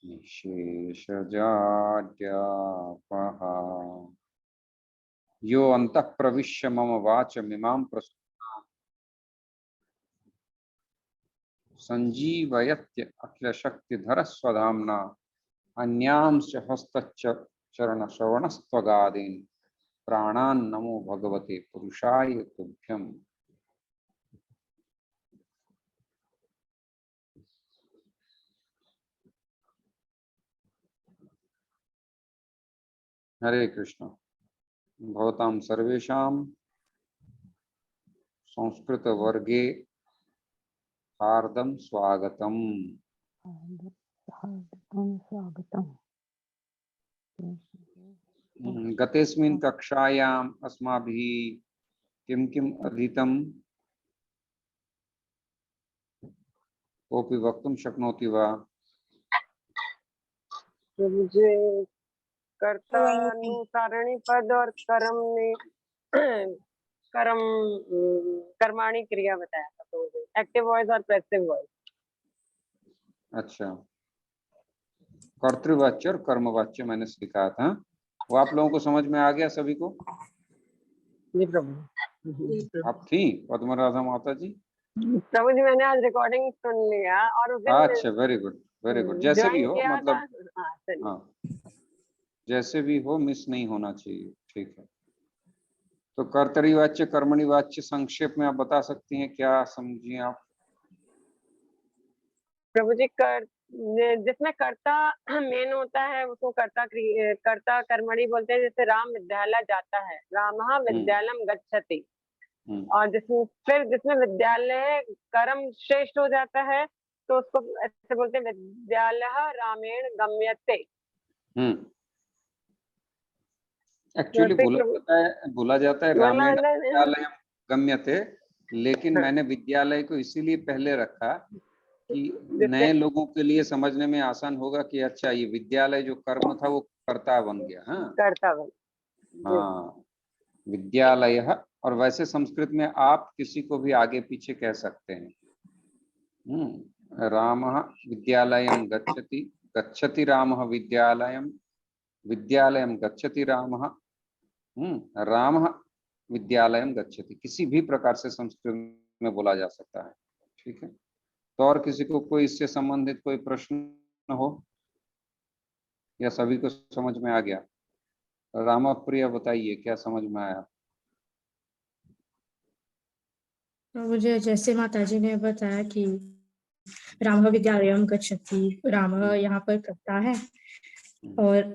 निशेषजाड्यापः यो अन्तः प्रविश्य मम वाचमिमां प्रसूताम् संजीवयत्य अखिलशक्तिधरः स्वधाम्ना अन्यांश्च हस्तचरणश्रवणस्त्वगादीन् प्राणान् नमो भगवते पुरुषाय तुभ्यम्। हरे कृष्ण। भवतां सर्वेषां संस्कृत वर्गे हार्दं स्वागतम्। गतेस्मिन् कक्षायाम् अस्माभिः किं किम् अधीतं कोऽपि वक्तुं शक्नोति वा? मुझे कर्तानुसारणी पद और कर्म ने कर्म कर्माणी क्रिया बताया था, तो एक्टिव वॉइस और पैसिव वॉइस। अच्छा, कर्तृवाच्य और कर्मवाच्य मैंने सिखाया था, वो आप लोगों को समझ में आ गया सभी को? जी प्रभु। आप थी पद्मराधा माता जी? प्रभु जी मैंने आज रिकॉर्डिंग सुन लिया और उस दिन अच्छा, वेरी गुड वेरी गुड। जैसे भी हो, मतलब हाँ, जैसे भी हो मिस नहीं होना चाहिए, ठीक है। तो कर्तरीवाच्य कर्मणि वाच्य संक्षेप में आप बता सकती हैं, क्या समझिए आप? प्रभु जी, जिसमें कर्ता मेन होता है उसको कर्ता कर्मणि बोलते हैं। जैसे राम विद्यालय जाता है, रामः विद्यालयम गच्छति, और जिसमें विद्यालय कर्म श्रेष्ठ हो जाता है तो उसको ऐसे बोलते हैं विद्यालयः रामेण गम्यते। एक्चुअली बोला जाता है रामेण विद्यालयम गम्यते, लेकिन मैंने विद्यालय को इसीलिए पहले रखा कि नए लोगों के लिए समझने में आसान होगा कि अच्छा ये विद्यालय जो कर्म था वो कर्ता बन गया। हाँ, कर्ता बन, हाँ, विद्यालय। और वैसे संस्कृत में आप किसी को भी आगे पीछे कह सकते हैं। रामः विद्यालयं गच्छति, गच्छति रामः विद्यालयं, विद्यालयं गच्छति रामः, रामः विद्यालयं गच्छति, किसी भी प्रकार से संस्कृत में बोला जा सकता है। ठीक है, तो और किसी को कोई इससे संबंधित कोई प्रश्न हो या सभी को समझ में आ गया? रामप्रिया बताइए, क्या समझ में आया? मुझे जैसे माताजी ने बताया कि रामः विद्यालयम गच्छति, रामः यहाँ पर कर्ता है और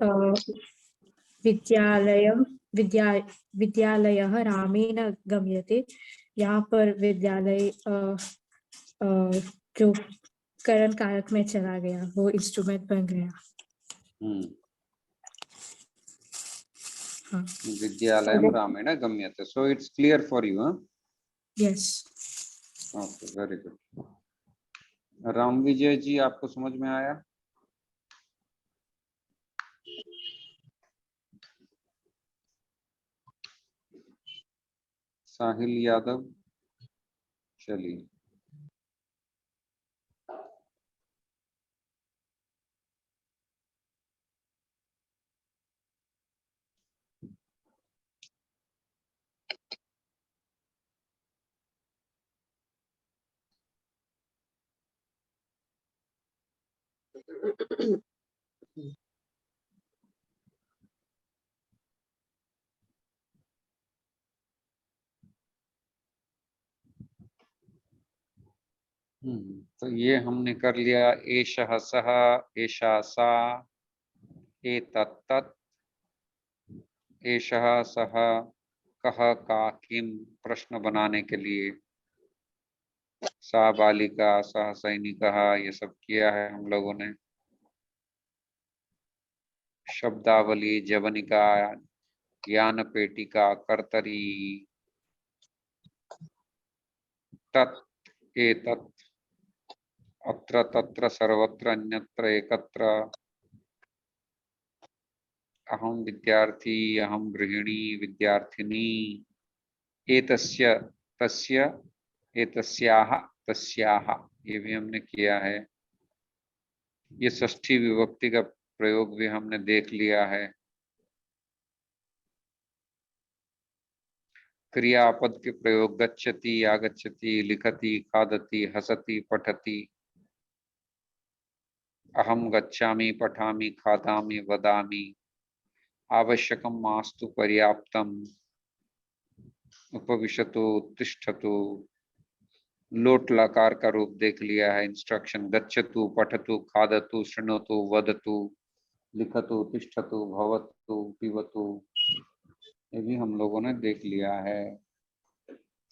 विद्यालयः रामेण गम्यते, यहाँ पर विद्यालय जो करण कारक में चला गया, वो इंस्ट्रूमेंट बन गया। हाँ, विद्यालयम रामेण गम्यते। So it's clear for you? हाँ, yes. Okay, very good. Ram Vijay ji, आपको समझ में आया? साहिल यादव, चलिए। तो ये हमने कर लिया, एषः सः, एषा सा, एतत्, एषः सः, कः का किम, प्रश्न बनाने के लिए सा बालिका, सह सैनिकः, ये सब किया है हम लोगों ने। शब्दावली, जवनिका, ज्ञान पेटिका, कर्तरी, तत्, एतत्, अत्र तत्र सर्वत्र अन्यत्र एकत्र, अहम विद्यार्थी, अहम गृहिणी, विद्यार्थिनी, एतस्य, तस्य, एतस्याः, तस्याः, ये भी हमने किया है। ये षष्ठी विभक्ति का प्रयोग भी हमने देख लिया है। क्रियापद के प्रयोग गच्छति, आगच्छति, लिखति, खादति, हसति, पठति, अहम गच्छामि, पठामि, खादामि, वदामि, आवश्यकम मास्तु पर्याप्तम, उपविशतु, उत्तिष्ठतु। लोट लकार का रूप देख लिया है, इंस्ट्रक्शन। गच्छतु, पठतु, खादतु, शृणोतु, वदतु, लिखतु, तिष्ठतु, भवतु, पिबतु, ये भी हम लोगों ने देख लिया है।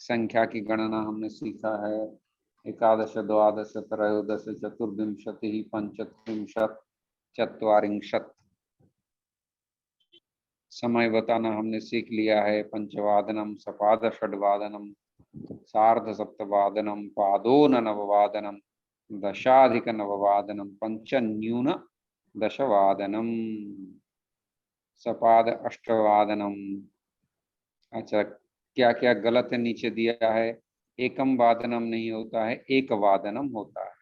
संख्या की गणना हमने सीखा है। एकादश, द्वादश, त्रयोदश, चतुर्विंशति, पंचत्रिंशत्, चत्वारिंशत्। समय बताना हमने सीख लिया है। पंचवादनम, सपाद षड्वादनम, सार्ध सप्तवादनम, पादोन नववादनम, दशाधिक नववादनम, पंच न्यून दशवादनम, सपाद अष्टवादनम। अच्छा, क्या क्या गलत है नीचे दिया है। एकम वादनम नहीं होता है, एक वादनम होता है।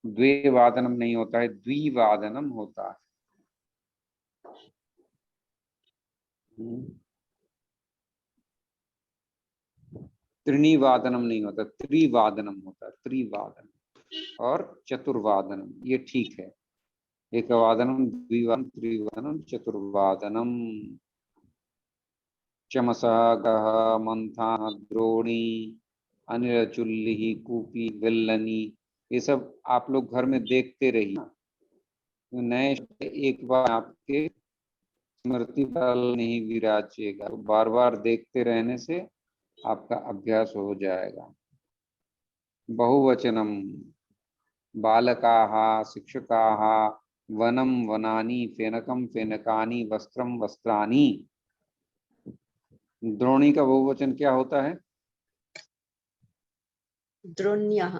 द्विवादनम नहीं होता है, द्विवादनम होता है। त्रिनिवादनम नहीं होता, त्रिवादनम होता है, त्रिवादनम। और चतुर्वादनम, ये ठीक है। एक वादनम, द्विवादनम, त्रिवादनम, चतुर्वादनम। चमसः, गः, मंथा, द्रोणी, अनिल, चुल्ली, कूपी, वेल्लनी, ये सब आप लोग घर में देखते रहिए। नए एक बार आपके स्मृति पटल नहीं विराजेगा, तो बार बार देखते रहने से आपका अभ्यास हो जाएगा। बहुवचनम, बालकाः, शिक्षकाः, वनम, वनानि, फेनकम, फेनकानि, वस्त्रम, वस्त्राणि। द्रोणी का बहुवचन क्या होता है? द्रोण्यः।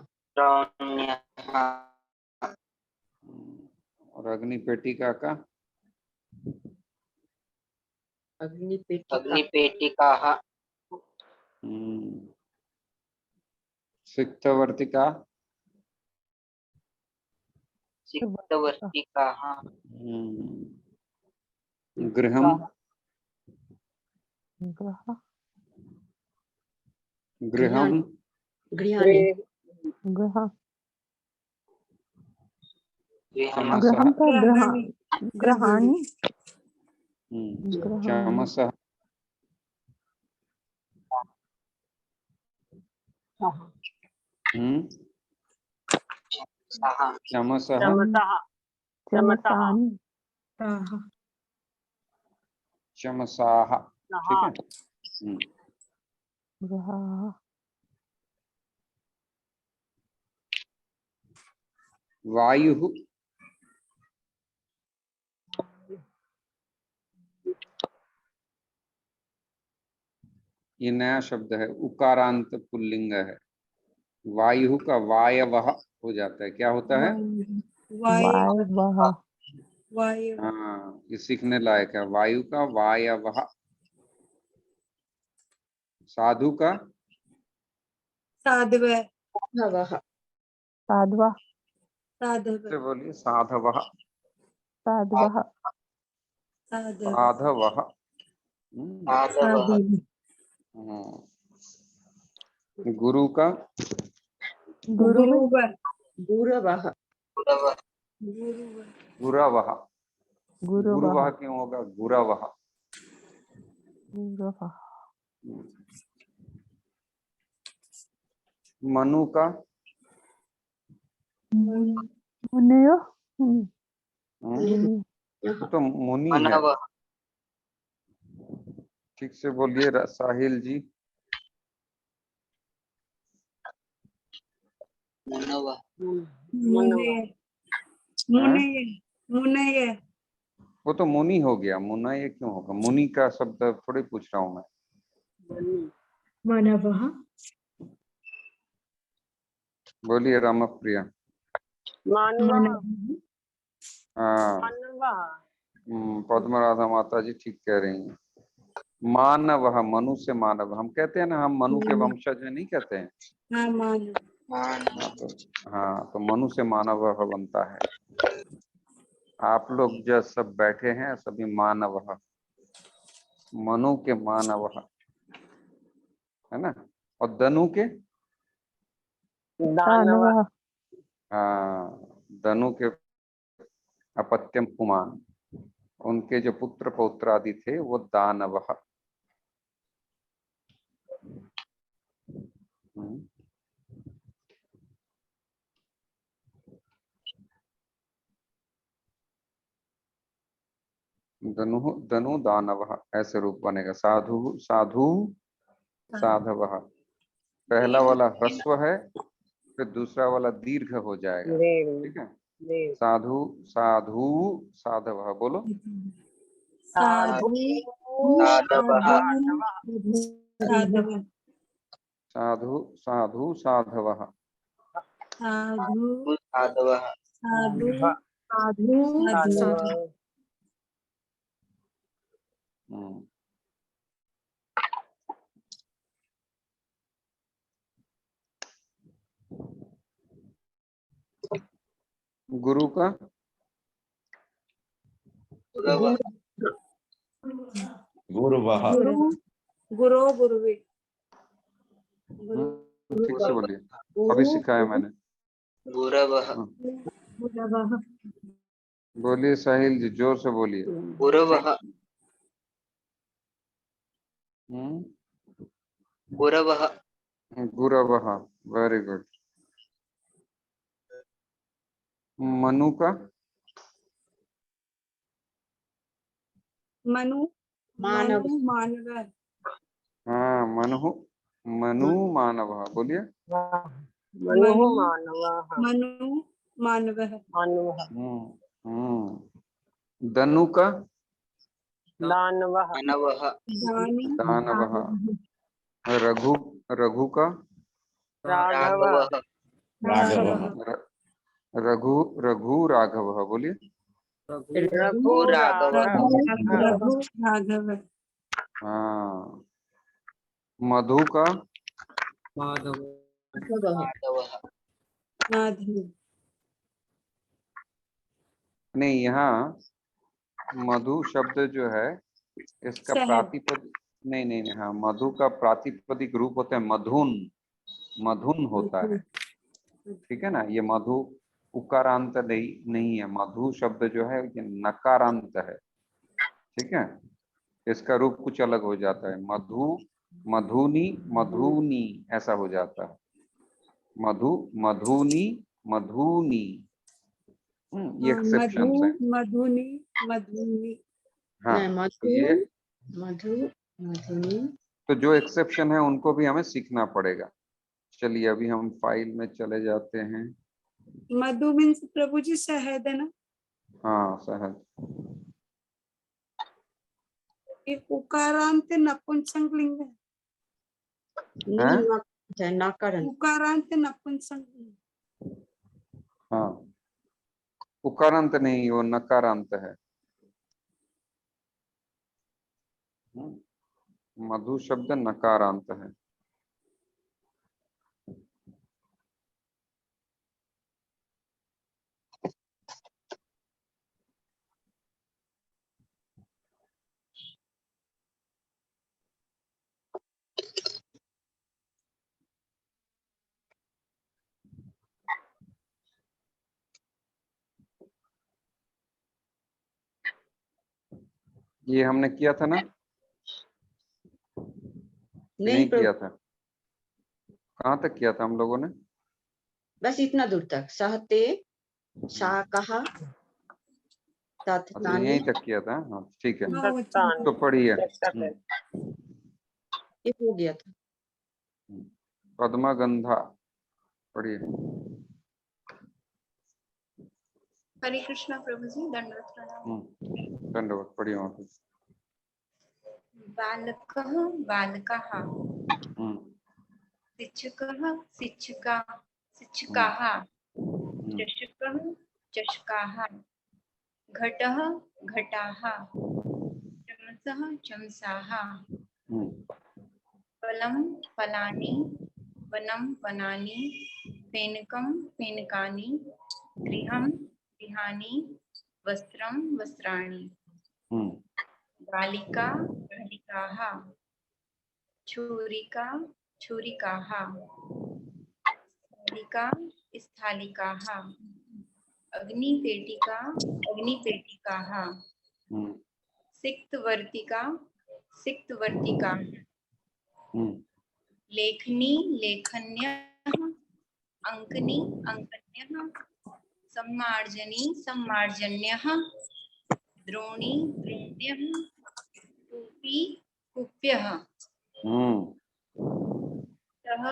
और अग्निपेटिका का? अग्निपेटिकाः। सिक्तवर्तिका? सिक्तवर्तिकाः। गृहम? गृहम? गृहाणि। ग्रहाणि। चमसः? चमसः? चमसाः। ठीक है। वायुः? ये नया शब्द है, उकारांत पुल्लिंग है। वायु का वायवः हो जाता है। क्या होता है? हाँ, ये सीखने लायक है। वायु का वायवः। साधु का? साधवः। बोलिए, साधवः। साधवः। साधवः। गुरु का? गुरवः। गुरवः। गुरुवः क्यों होगा? गुरवः। मनु का? तो मुनि है। ठीक से बोलिए साहिल जी। वो तो मुनि हो गया, मुना ये क्यों होगा? मुनि का शब्द थोड़ी पूछ रहा हूँ मैं। मानवः। बोलिए रामप्रिया। हाँ, पद्मराधा माता जी ठीक कह रही हैं। मानव, मनु से मानव। हम कहते हैं ना, हम मनु के वंशज हैं, नहीं कहते हैं? हाँ, तो मनु से मानव बनता है। आप लोग जो सब बैठे हैं सभी मानव, मनु के मानव है ना, और धनु के दानव। धनु के अपत्यम पुमान, उनके जो पुत्र पौत्र आदि थे वो दानव। धनु धनु दानव ऐसे रूप बनेगा। साधु साधु साधव, पहला वाला ह्रस्व है, फिर दूसरा वाला दीर्घ हो जाएगा। ठीक है, साधु साधु साधव, बोलो साधु साधु साधु साधव। गुरु का गुरुवः गुरो गुरुवे। ठीक से बोलिए, अभी सिखाया मैंने। गुरवः बोलिए साहिल जी, जोर से बोलिए। गुरवः गुरवः गुरवः, वेरी गुड। मनु का मनु मानव। मानव। हाँ, मनु मनु मानव, बोलिए मनु मानव। मनु मानव। धनु का दानव। मानवः दानव। रघु रघु का राघव। राघवः रघु रघु राघव, बोलिए रघु राघव। रघु राघव। हाँ। मधु का माधवः माधव। नहीं, यहाँ मधु शब्द जो है इसका शहद। प्रातिपद नहीं नहीं नहीं, हाँ, मधु का प्रातिपदिक रूप होता है मधुन, मधुन होता है। ठीक है ना, ये मधु उकारांत नहीं है, मधु शब्द जो है ये नकारांत है। ठीक है, इसका रूप कुछ अलग हो जाता है, मधु मधुनी मधुनी ऐसा हो जाता है, मधु मधुनी मधुनी। ये एक्सेप्शन है। मधुनी मधुनी। हाँ, तो ये मधु मधुनी। तो जो एक्सेप्शन है उनको भी हमें सीखना पड़ेगा। चलिए अभी हम फाइल में चले जाते हैं। मधु मीन्स प्रभु जी शहद है ना। हाँ, शहद। एक उकारांत नपुंसक लिंग है। नहीं, नकारांत। उकारांत नपुंसक लिंग। हाँ, उकारांत नहीं, वो नकारांत है। मधु शब्द नकारांत है। ये हमने किया था ना, नहीं किया था? कहाँ तक किया था हम लोगों ने? बस इतना दूर तक। सहते शाकः अच्छा, यहीं तक किया था। हाँ ठीक है, दत्तान। तो पढ़िए। ये हो गया था। पद्मगंधा, पढ़िए। हरे कृष्णा प्रभु जी, दंडवत प्रणाम। दंडवत, पढ़िए वहाँ पे। बालकः बालकाः, शिक्षकः शिक्षिका शिक्षिकाः, चषकः चषकाः, घटः घटाः, चमसः चमसाः, फलं फलानि, वनं वनानि, फेनकं फेनकानि, गृहं गृहाणि वस्त्रं वस्त्राणि हम्म बालिका बालिकाः छुरिका छुरिकाः स्थालिका स्थालिकाः अग्निपेटिका अग्निपेटिकाः हम्म सिक्तवर्तिका सिक्तवर्तिकाः हम्म लेखनी लेखन्यः अंकनी अंकन्यः सम्मार्जनी सम्मार्जन्यः द्रोणी द्रोण्यः कूपी कूप्यः हम्म तः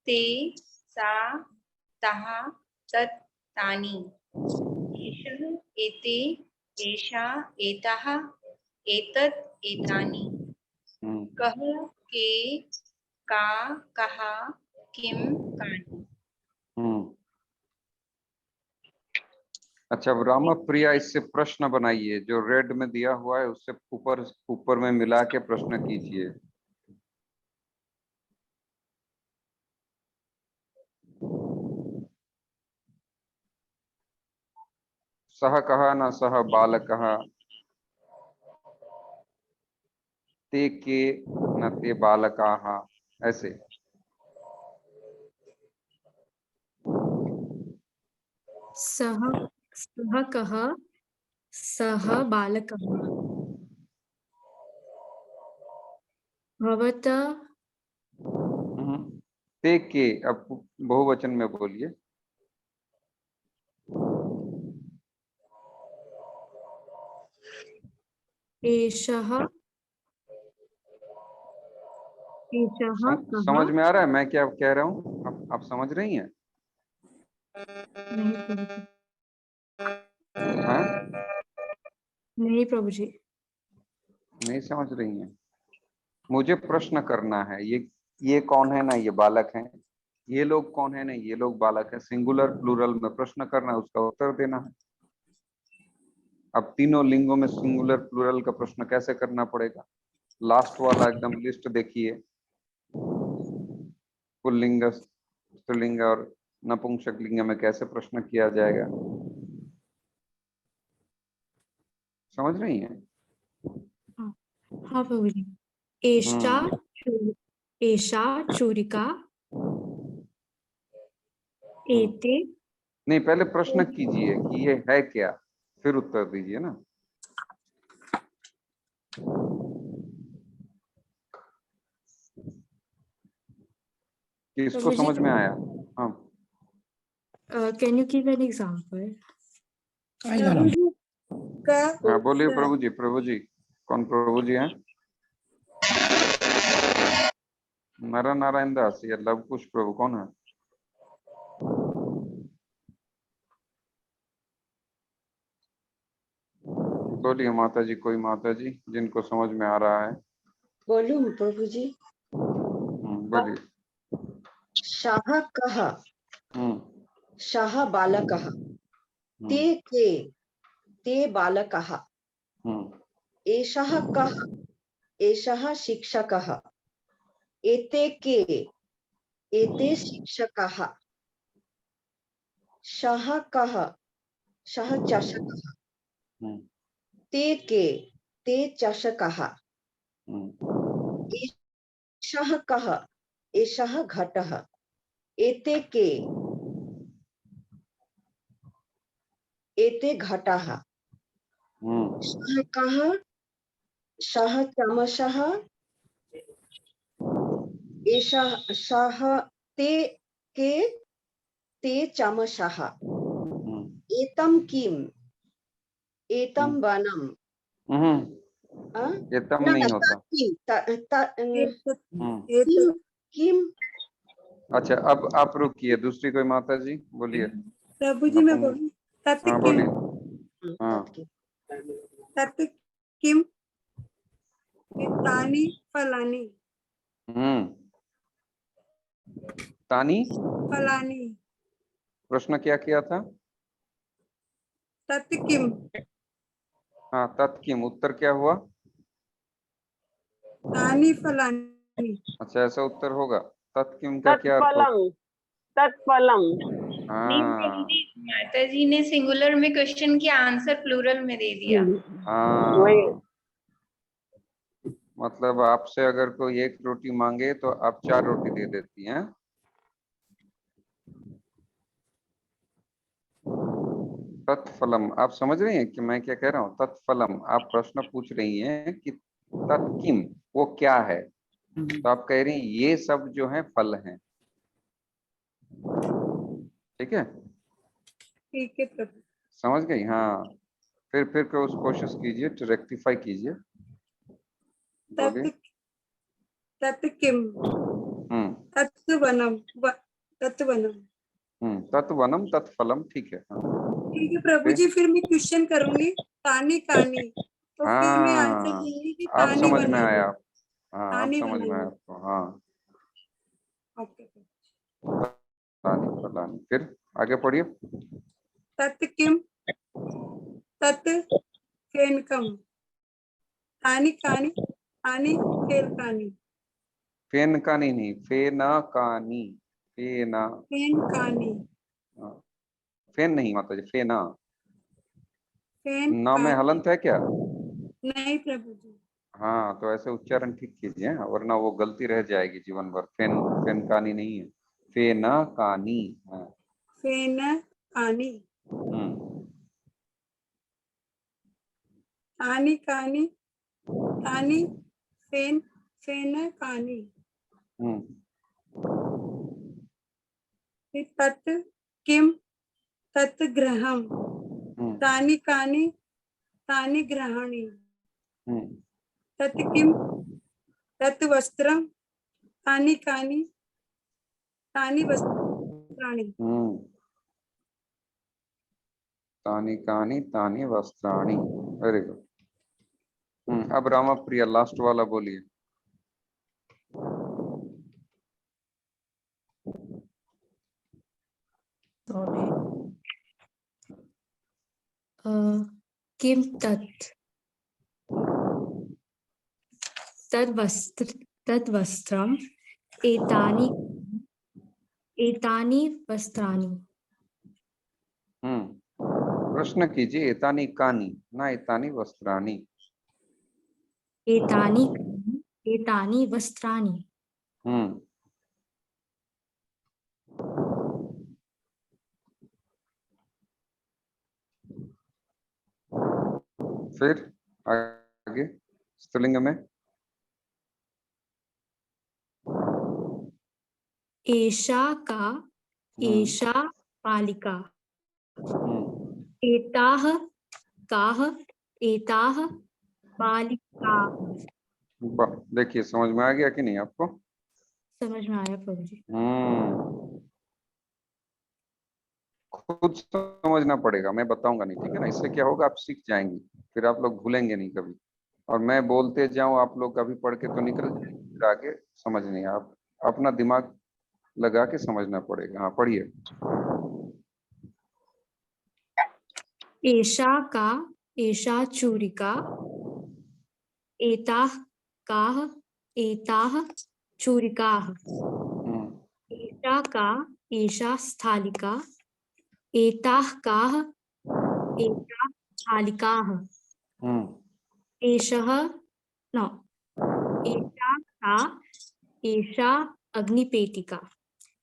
ते सा तः तत् तानि एषः एते एषा एताः एतत् एतानि हम्म कः के का कः किं कानि हम्म। अच्छा, अब रामप्रिया इससे प्रश्न बनाइए, जो रेड में दिया हुआ है उससे ऊपर ऊपर में मिला के प्रश्न कीजिए। सह कहा न सह बालकः, ते के न ते बालकाः, ऐसे। सः सः कः सः बालकः भवतः ते के, अब बहुवचन में बोलिए। एषः एषः कः समझ में आ रहा है मैं क्या कह रहा हूँ? आप समझ रही हैं? नहीं प्रभु जी, हाँ, नहीं प्रभु जी। नहीं समझ रही हैं? मुझे प्रश्न करना है, ये कौन है ना, ये बालक हैं, ये लोग कौन है ना, ये लोग बालक हैं। सिंगुलर प्लूरल में प्रश्न करना है, उसका उत्तर देना है। अब तीनों लिंगों में सिंगुलर प्लूरल का प्रश्न कैसे करना पड़ेगा? लास्ट वाला एकदम लिस्ट देखिए, पुल्लिंग स्त्रीलिंग और नपुंसक लिंग में कैसे प्रश्न किया जाएगा, समझ रही हैं? हाँ प्रभु जी। एषा एषा छुरिका एते नहीं, पहले प्रश्न कीजिए कि ये है क्या, फिर उत्तर दीजिए ना। कि इसको प्रभु जी, समझ में आया? हाँ, can you give an example? Prabhu ji का हाँ बोलिए प्रभु जी। प्रभु जी, कौन प्रभु जी हैं? नर नारायण दास या लव कुश प्रभु, कौन है? बोलिए माता जी, कोई माता जी जिनको समझ में आ रहा है। बोलूं प्रभु जी? बोलिए। शाह कः शाह बालकः ते हम्म के ते बालकः एषः कः एषः शिक्षकः एते के एते शिक्षकाः सः कः सः चषकः ते के ते चषकाः एषः कः एषः घटः एते के एते घटाः सः कः सः चमसः एषः सः ते के ते चमसः एतं किम् एतं वनं एतम नहीं होता। किम किम। अच्छा, अब आप रुकिए, दूसरी कोई माता जी बोलिए। प्रभु जी मैं बोलूं? तत् हाँ किम बोलिए। हाँ, तत् किम तानि फलानि तानी, फलानि प्रश्न क्या किया था? तत् किम हाँ, तत्किम, उत्तर क्या हुआ? तानि फलानि। अच्छा, ऐसा उत्तर होगा। तत्किम का क्या अर्थ होगा? तत्फलम तत्फलम। हाँ माता जी ने सिंगुलर में क्वेश्चन किया, आंसर प्लूरल में दे दिया। वही। हाँ मतलब आपसे अगर कोई एक रोटी मांगे तो आप 4 रोटी दे देती हैं। तत्फलम, आप समझ रही हैं कि मैं क्या कह रहा हूँ? तत्फलम, आप प्रश्न पूछ रही हैं कि तत्किम, वो क्या है, तो आप कह रही हैं ये सब जो है फल हैं। ठीक है, ठीक है प्रभु। समझ गई? हाँ, फिर उस कोशिश कीजिए, रेक्टिफाई कीजिए, बोलिए। तत् तत् किम तत्वनम तत्वनम। तत्वनम तत्फलम, ठीक है। हाँ, ठीक है प्रभु फिर जी, फिर मैं क्वेश्चन करूंगी तानी कानी, तो फिर मैं आंसर हाँ दूंगी कि अब तानी समझ में बनानी। आया। हाँ अब तानी समझ में आया बनानी। आपको। हाँ, ओके। फलानी फलानी, फिर आगे पढ़िए। तत् किम तत् फेनकम तानी कानी तानी फेल कानी। फेन का नहीं, फेना कानी, फेना। फेन कानी। हाँ, फेन नहीं माता जी, फेना। फेन ना में कानी। हलंत है क्या? नहीं प्रभु जी। हाँ तो ऐसे उच्चारण ठीक कीजिए, वरना वो गलती रह जाएगी जीवन भर। फेन, फेन कानी नहीं है, फेना कानी। हाँ। फेन कानी हम्म तानी कानी तानी फेन फेन कानी। हम्म फिर तत् किम तत् ग्रहम हम्म तानी कानी तानी ग्रहाणि। हम्म तत् किम तत् वस्त्रम तानी कानी तानी वस्त्राणि। हम्म तानी कानी तानी वस्त्राणी, वेरी गुड। अब रामाप्रिया लास्ट वाला बोलिए। किम तत् तद्वस्त्रम एतानि एतानि वस्त्राणि। प्रश्न कीजिए, एतानी कानी, ना एतानी वस्त्राणी। एतानि एतानि वस्त्राणि। हम्म फिर आगे स्त्रीलिंग में। एषा का एषा बालिका। एताः काः एताः बालिकाः। देखिए समझ में आ गया कि नहीं आपको? समझ में आया प्रभु जी। खुद समझना पड़ेगा, मैं बताऊंगा नहीं, ठीक है ना? इससे क्या होगा, आप सीख जाएंगी, फिर आप लोग भूलेंगे नहीं कभी। और मैं बोलते जाऊं, आप लोग कभी पढ़ के तो निकल जाएंगे, फिर आगे समझ नहीं। आप अपना दिमाग लगा के समझना पड़ेगा। हाँ पढ़िए। एषा का एषा चूड़िका। एताः काः एताः चूड़िकाः। एषा का एषा स्थालिका। एताः काः एताः स्थालिकाः। एषः न एषा का एषा अग्निपेटिका।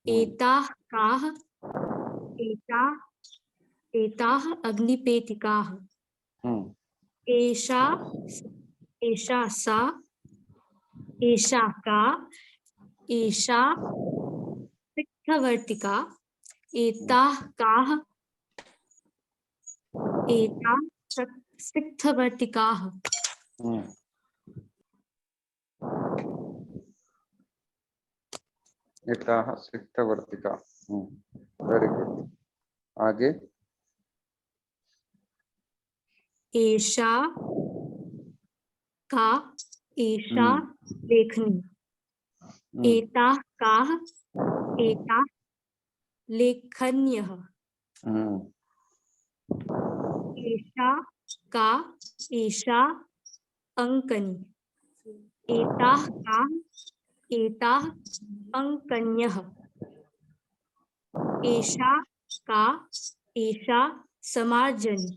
एताः काः एताः एताः अग्निपेटिकाः। एषा एषा सा एषा का एषा सिक्थवर्तिका। एताः काः एताः सिक्थवर्तिकाः। एताः सिक्थवर्तिका। वेरी गुड, आगे। एषा का एषा लेखनी। एताः काः एताः लेखन्यः। एषा का एषा अंकनी। एताः काः एताः अंकन्यः। एषा का एषा समार्जनी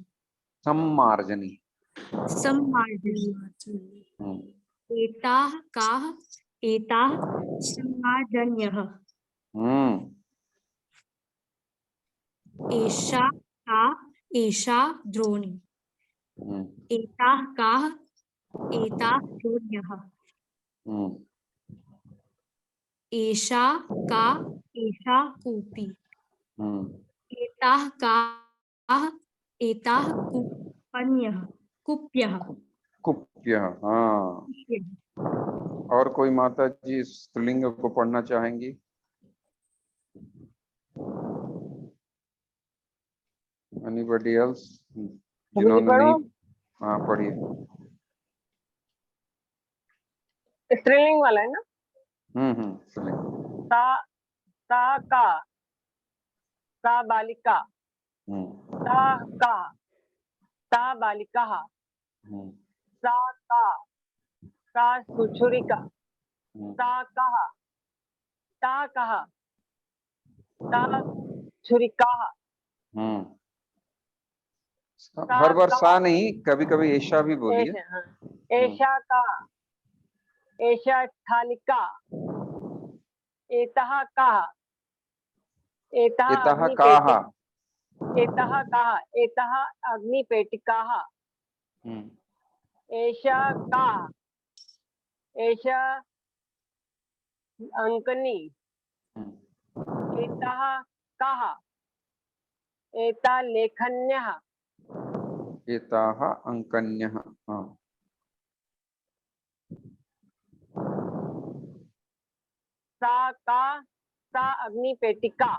सम्मार्जनी। सम्मार्जनी हम्म, एताः काः एताः सम्मार्जन्यः हम्म, एषा का एषा द्रोणी हम्म, एताः काः एताः द्रोण्यः हम्म, एषा का एषा कूपी हम्म, एताः काः एताः कूपन्यः कूप्यः कुप्य। हाँ, और कोई माता जी इस स्त्रीलिंग को पढ़ना चाहेंगी? एनीबॉडी एल्स जिन्होंने पढ़ो? नहीं? हाँ, पढ़िए। स्त्रीलिंग वाला है ना? स्त्रीलिंग। सा का सा बालिका हम्म, सा बालिका हम्म, सा सुछुरिका हम्म, सा छुरिका हम्म। हर बार सा नहीं, कभी कभी ऐशा भी बोलिए। एषा का एषा स्थालिका एतः काः एतः इतः अग्निपेटिका काः। एतः अग्निपेटिकाः हम्म, एषा का एषा अंकनी हम्म, एतः काः एता लेखन्यः एताः अंकन्यः। हाँ, सा अग्निपेटिका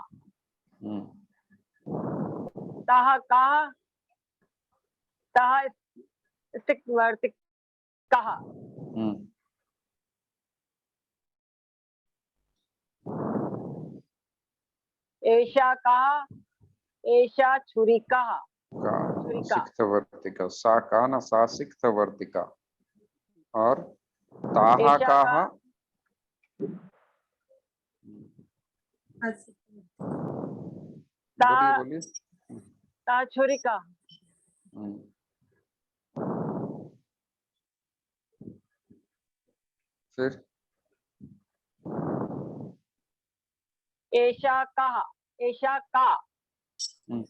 हम्म, तः काः तः स्टिक्वर्तिकाः हम्म, एषा काः एषा छुरिका का सिक्थवर्तिका। सा का ना, सा सिक्थवर्तिका। और ताः एषा काः? का बोलिए बोलिए। ता छुरिका हम्म, फिर एषा काः एषा का हम्म,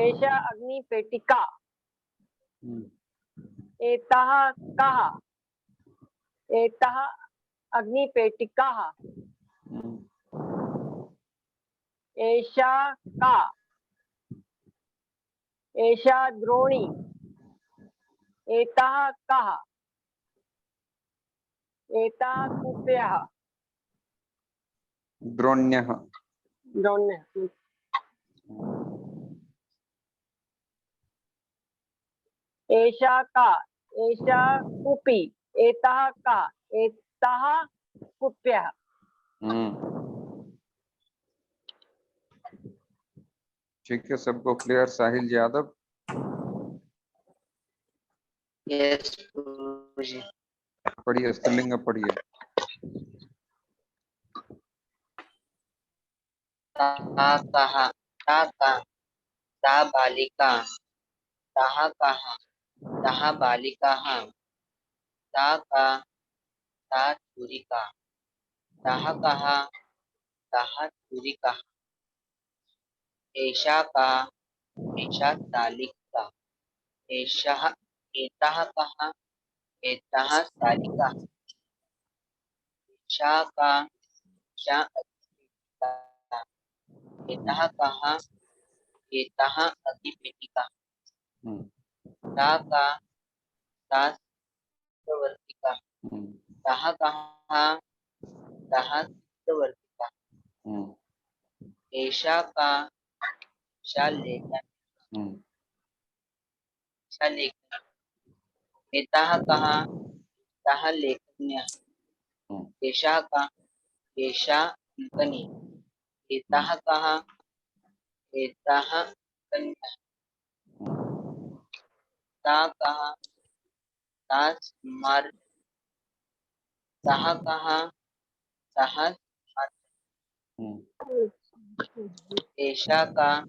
एषा अग्निपेटिका हम्म, एतः काः एतः अग्निपेटिकाः हम्म, एषा का एषा द्रोणी एतः काः एताः कूप्यः द्रोण्यः। द्रोण्यः एषा का एषा कूपी एतः का एताः कूप्यः हम्म, ठीक है, सबको क्लियर? साहिल यादव। यस पढ़िए, स्त्रीलिंग पढ़िए। ता कः ता का ता बालिका ताः काः ताः बालिकाः ता का ता छुरिका ताः काः ताः छुरिकाः एषा का एषा स्थालिका एषः एताः काः एताः स्थालिकाः एषा का एषा अग्निपेटिका एताः काः एताः अग्निपेटिका हम्म, ता का ता सिक्थवर्तिका हम्म, ताः काः ताः सिक्थवर्तिका हम्म, एषा का एषा लेखनी हम्म, एषा लेखनी एताः काः ताः लेखन्यः हम्म, एषा का एषा अंकनी एताः काः एताः अंकन्यः ता काः ता सम्मार्जन्यः सः काः सः सम्मार्जन्यः हम्म, एषा का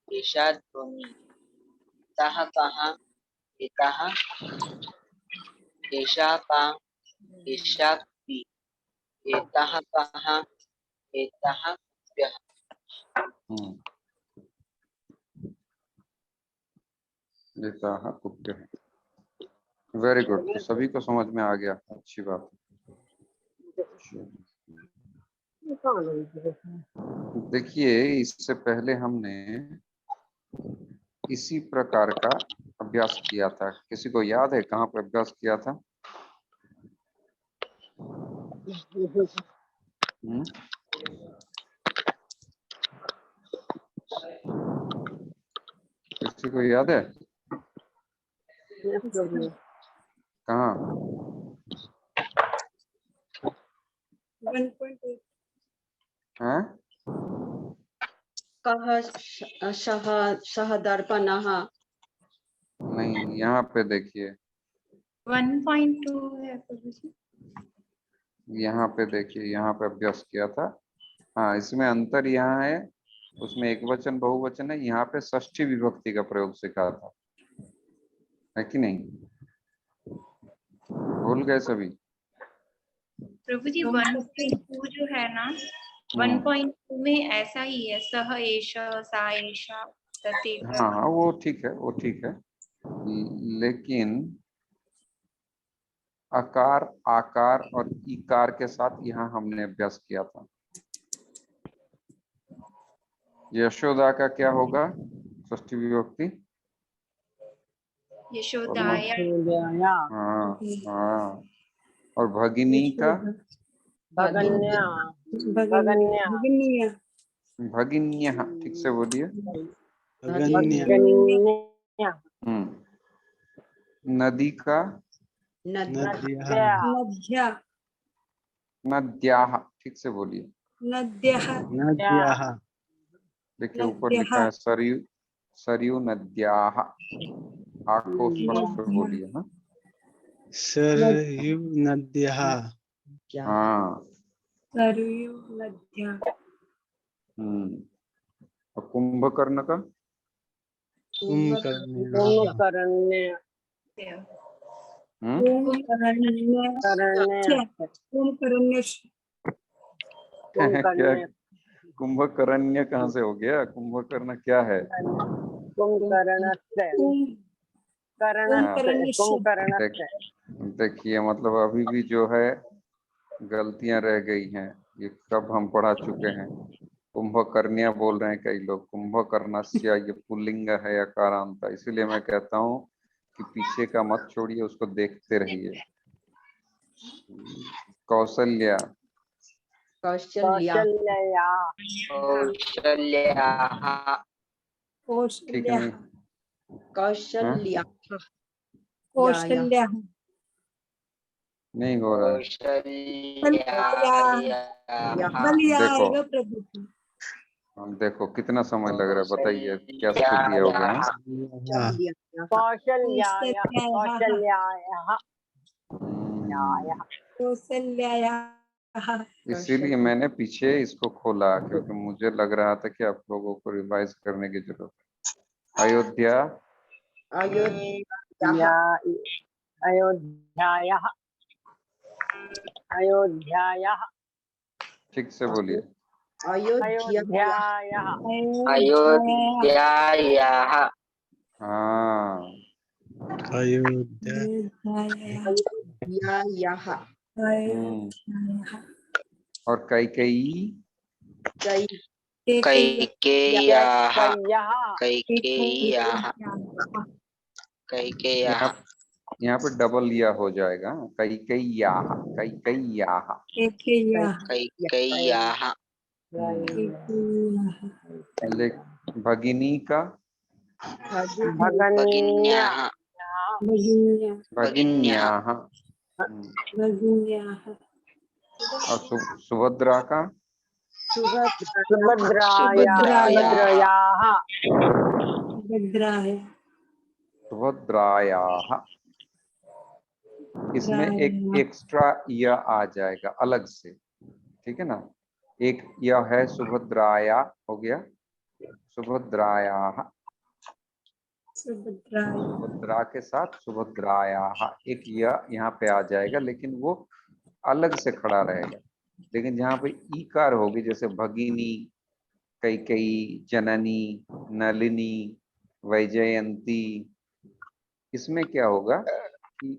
एषा ध्वनि एतः कः एतः एषा का एषा की एतः कः एतः यः एताः कुप्यः। वेरी गुड, तो सभी को समझ में आ गया, अच्छी बात है। देखिए, इससे पहले हमने इसी प्रकार का अभ्यास किया था। किसी को याद है कहाँ पर अभ्यास किया था? किसी को याद है कहाँ? 1.8 हैं? कः सः दर्पणः। नहीं, यहाँ पे देखिए, 1.2 है प्रभु जी। यहाँ पे देखिए, यहाँ पे अभ्यास किया था। हाँ, इसमें अंतर यहाँ है, उसमें एक वचन बहुवचन है, यहाँ पे षष्ठी विभक्ति का प्रयोग सिखा था, है कि नहीं? भूल गए सभी? प्रभु जी 1.2 जो है ना, 1.2 में ऐसा ही है, सह एष सा एषा तथेत। हाँ, वो ठीक है, वो ठीक है, लेकिन अकार, आकार और इकार के साथ यहाँ हमने अभ्यास किया था। यशोदा का क्या होगा षष्ठी विभक्ति? यशोदाया। हाँ हाँ, और भगिनी का? भगन्या भगन्या भगिन्यः, ठीक से बोलिए। भगन्या नदी का? नद्या नद्याः, ठीक से बोलिए। नद्याः देखिए ऊपर लिखा है सरयू, सरयू नद्याः। आँख को स्पष्ट से बोलिए। हाँ, सरयू नद्याः। हाँ। सरयू नद्याः। और कुंभकर्ण का? कुंभकर्ण्य क्या कुंभकर्ण्य कहाँ से हो गया? कुंभकर्ण क्या है? देखिए, मतलब अभी भी जो है गलतियां रह गई हैं, ये कब हम पढ़ा चुके हैं। कुंभकर्ण्य बोल रहे हैं कई लोग, कुंभकर्णस्य ये पुल्लिंग है अकारांत, इसीलिए मैं कहता हूँ कि पीछे का मत छोड़िए, उसको देखते रहिए। कौशल्या, ठीक नहीं? कौशल्या नहीं हो रहा है। देखो कितना समय लग रहा है, बताइए क्या स्थिति हो गया? इसीलिए मैंने पीछे इसको खोला, क्योंकि मुझे लग रहा था कि आप लोगों को रिवाइज करने की जरूरत है। अयोध्या, अयोध्यायाः ठीक से बोलिए। अयोध्यायाः अयोध्यायाः। हाँ, अयोध्यायाः। और कैकेयी, कैकेय्याः। कैकेय्याः। कैकेय्याः। यहाँ पे डबल या हो जाएगा, कैकेय्याः, कैकेय्याः। कैकेय्याः। भगिनी का? भगिन्याः। भगिन्याः। और सुभद्रा का? सुभद्रायाः। इसमें एक एक्स्ट्रा या आ जाएगा अलग से, ठीक है ना? एक यह है सुभद्राया, हो गया सुभद्राया, सुभद्राय सुभद्रा के साथ सुभद्राया, एक यह यहाँ पे आ जाएगा, लेकिन वो अलग से खड़ा रहेगा। लेकिन जहाँ पे ईकार होगी, जैसे भगिनी, कैकेयी, जननी, नलिनी, वैजयंती, इसमें क्या होगा कि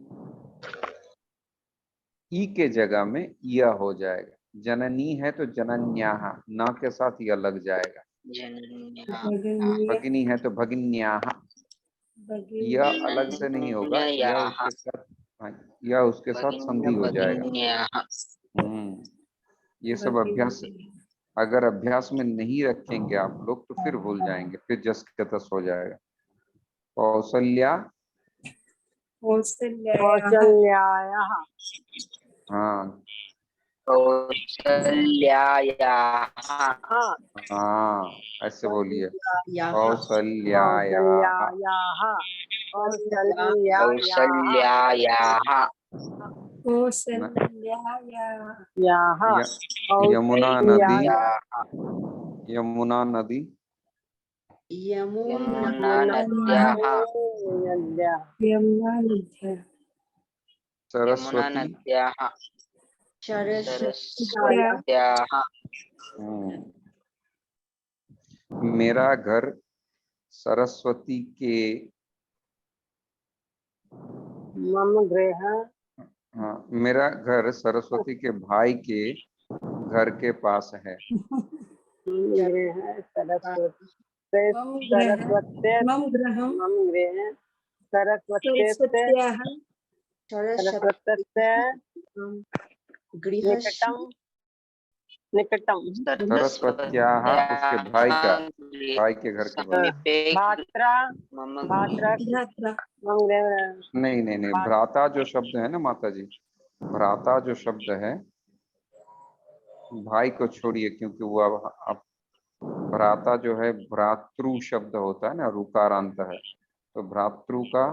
ई के जगह में यह हो जाएगा। जननी है तो जनन्याः, ना के साथ यह लग जाएगा। भगिनी है तो भगिन्याः, यह अलग से नहीं होगा, यह उसके साथ, हाँ, यह उसके साथ संधि हो जाएगा। ये सब अभ्यास, अगर अभ्यास में नहीं रखेंगे आप लोग तो फिर भूल जाएंगे, फिर जस के तस हो जाएगा। कौशल्या, कौशल्यायाः, हाँ कौसल्यायाः हाँ, हाँ ऐसे बोलिए, याः कौशल्यायाः, कौशल्यायाः, कौसल्यायाः याः, यमुना नदी, कौशल्यायाः, यमुना नदी, यमुना नद्याः यमुना नद्याः सरस्वती, नद्याः सरस्वती सरस्वत्याः मेरा घर सरस्वती के, मम गृह, हाँ, मेरा घर सरस्वती के भाई के घर के पास है। गृह सरस्वती, मम गृहं मम गृह सरस्वती, सरस्वत्याः सरस्वती गृहस्य निकटम सरस्वत्याः उसके भाई का, भाई के घर के पास। भात्रा, मम भात्रा, भ्रात्रा मम गृह, नहीं नहीं नहीं, भ्राता जो शब्द है ना माता जी, भ्राता जो शब्द है, भाई को छोड़िए, क्योंकि वो अब भ्राता जो है भ्रातृ शब्द होता है ना, रुकारांत है, तो भ्रातृ का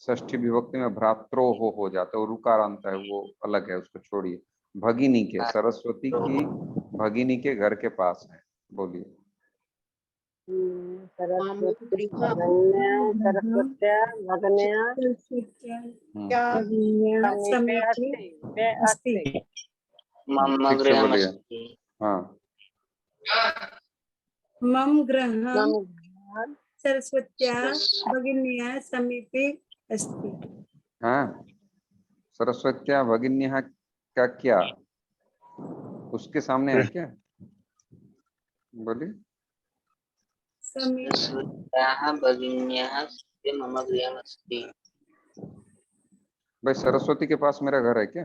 षष्ठी विभक्ति में भ्रात्रो हो जाता है, वो रुकारांत है, वो अलग है, उसको छोड़िए। भगिनी के, सरस्वती की भगिनी के घर के पास है, बोलिए। सरस्वती सरस्वती भगन्या समीपे अस्ति, मम ठीक से बोलिए। गृहमस्ति हाँ मम गृहं मम सरस्वत्याः भगिन्याः समीपे अस्ति। हाँ, सरस्वत्या भगिन्यः का क्या उसके सामने है क्या, बोलिए। समीपे सरस्वत्याः भगिन्याः समीपे मम गृहमस्ति। भाई सरस्वती के पास मेरा घर है क्या?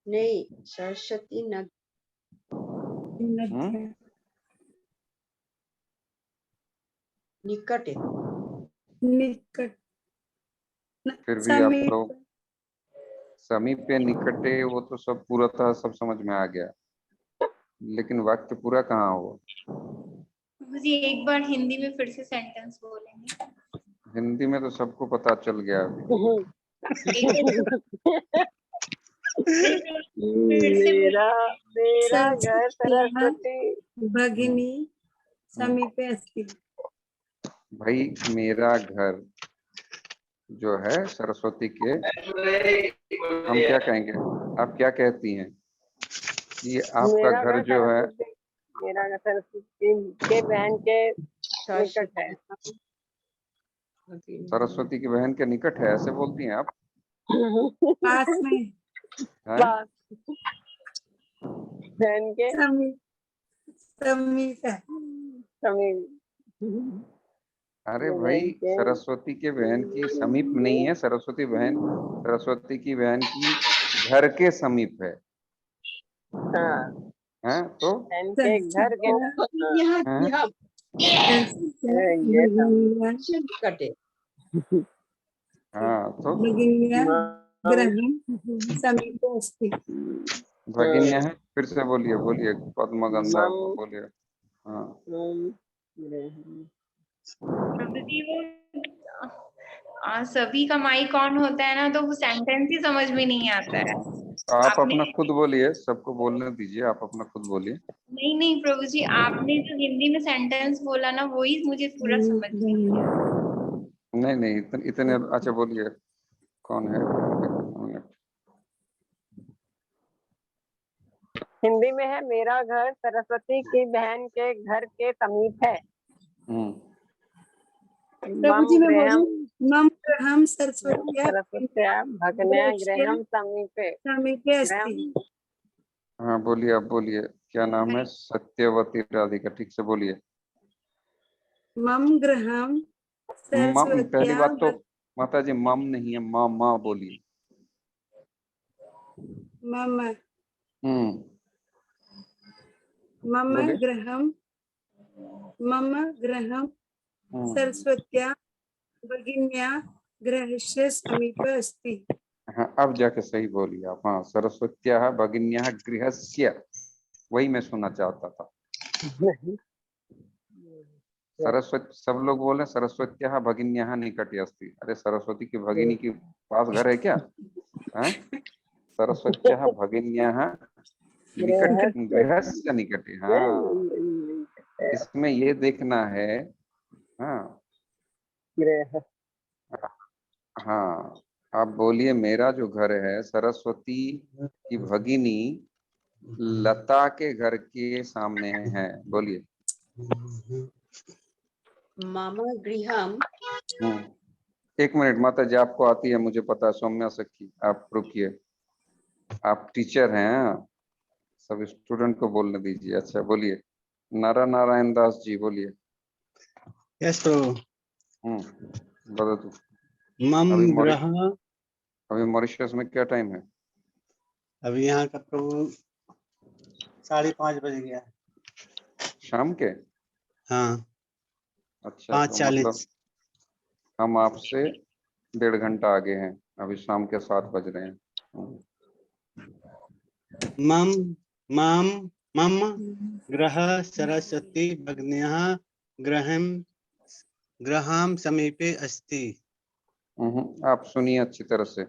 नहीं, सरस्वती नदी नद्याः निकट है। निकट फिर भी आप लोग समीपे निकटे, वो तो सब पूरा सब समझ में आ गया, लेकिन वाक्य पूरा कहाँ हुआ? जी एक बार हिंदी में फिर से सेंटेंस बोलेंगे? हिंदी में तो सबको पता चल गया अभी। मेरा मेरा घर सरस्वती भगिनी समीपे अस्ति। भाई मेरा घर जो है सरस्वती के, हम क्या कहेंगे, आप क्या कहती हैं कि आपका घर जो है, मेरा घर सरस्वती के बहन के निकट है। सरस्वती की बहन के निकट है, ऐसे बोलती हैं आप? पास में हैं? पास, बहन के समीप समीप है। समीप। अरे भाई सरस्वती के बहन की समीप नहीं है, सरस्वती की बहन की घर के समीप है। हाँ, हैं तो बहन के घर के यहाँ हाँ? यहाँ निकट है। हाँ तो भगिन्याः गृहं समीपे अस्ति। भगिन्या है, फिर से बोलिए बोलिए, पद्मगंधा बोलिए। हाँ प्रभु जी वो सभी का माई कौन होता है ना, तो वो सेंटेंस ही समझ में नहीं आता है। आप आपने अपना खुद बोलिए, सबको बोलने दीजिए, आप अपना खुद बोलिए। नहीं नहीं प्रभु जी, आपने जो हिंदी में सेंटेंस बोला ना वही मुझे पूरा समझ में आया। नहीं नहीं, इतने अच्छा बोलिए। कौन है? एक मिनट। हिंदी में है, मेरा घर सरस्वती की बहन के घर के समीप है। प्रभु मम जी मैं गृहम बोलूं, मम गृहम सरस्वत्या सरस्वत्या भग्न्या गृहम समीपे। समीपे अस्ति। गृहम हाँ बोलिए, आप बोलिए। क्या नाम है? सत्यवती राधिका, ठीक से बोलिए। मम गृहम मम, पहली सरस्वत्या बात तो माता जी मम नहीं है, माँ माँ बोलिए। मम हम्म, मम बोलिए। गृहम सरस्वत्या भगिन्या गृहस्य समीपे अस्ति। हाँ अब जाके सही बोलिए आप। हाँ, सरस्वत्याः भगिन्याः गृहस्य, वही मैं सुनना चाहता था। सरस्वती, सब लोग बोले सरस्वत्याः भगिन्याः निकटे अस्ति। अरे सरस्वती की भगिनी के पास घर है क्या? हैं? सरस्वत्याः भगिन्याः गृहस्य निकटे। हाँ, इसमें ये देखना है। हाँ गृह हाँ, आप बोलिए मेरा जो घर है सरस्वती की भगिनी लता के घर के सामने है। बोलिए। मम गृहम एक मिनट माता जी, आपको आती है मुझे पता है, सौम्या सखी, आप रुकिए। आप टीचर हैं, सब स्टूडेंट को बोलने दीजिए। अच्छा बोलिए। नारा नारायण दास जी बोलिए। यस प्रभु। बता तू। मम अभी ग्रह अभी मॉरिशस में क्या टाइम है? अभी यहाँ का प्रभु 5:30 बज गया। शाम के? हाँ अच्छा, 5:40। मतलब हम आपसे 1.5 घंटा आगे हैं। अभी शाम के 7 बज रहे हैं। मम मम मम ग्रह सरस्वती भग्न्याः गृहं समीपे अस्ति। आप सुनिए अच्छी तरह से।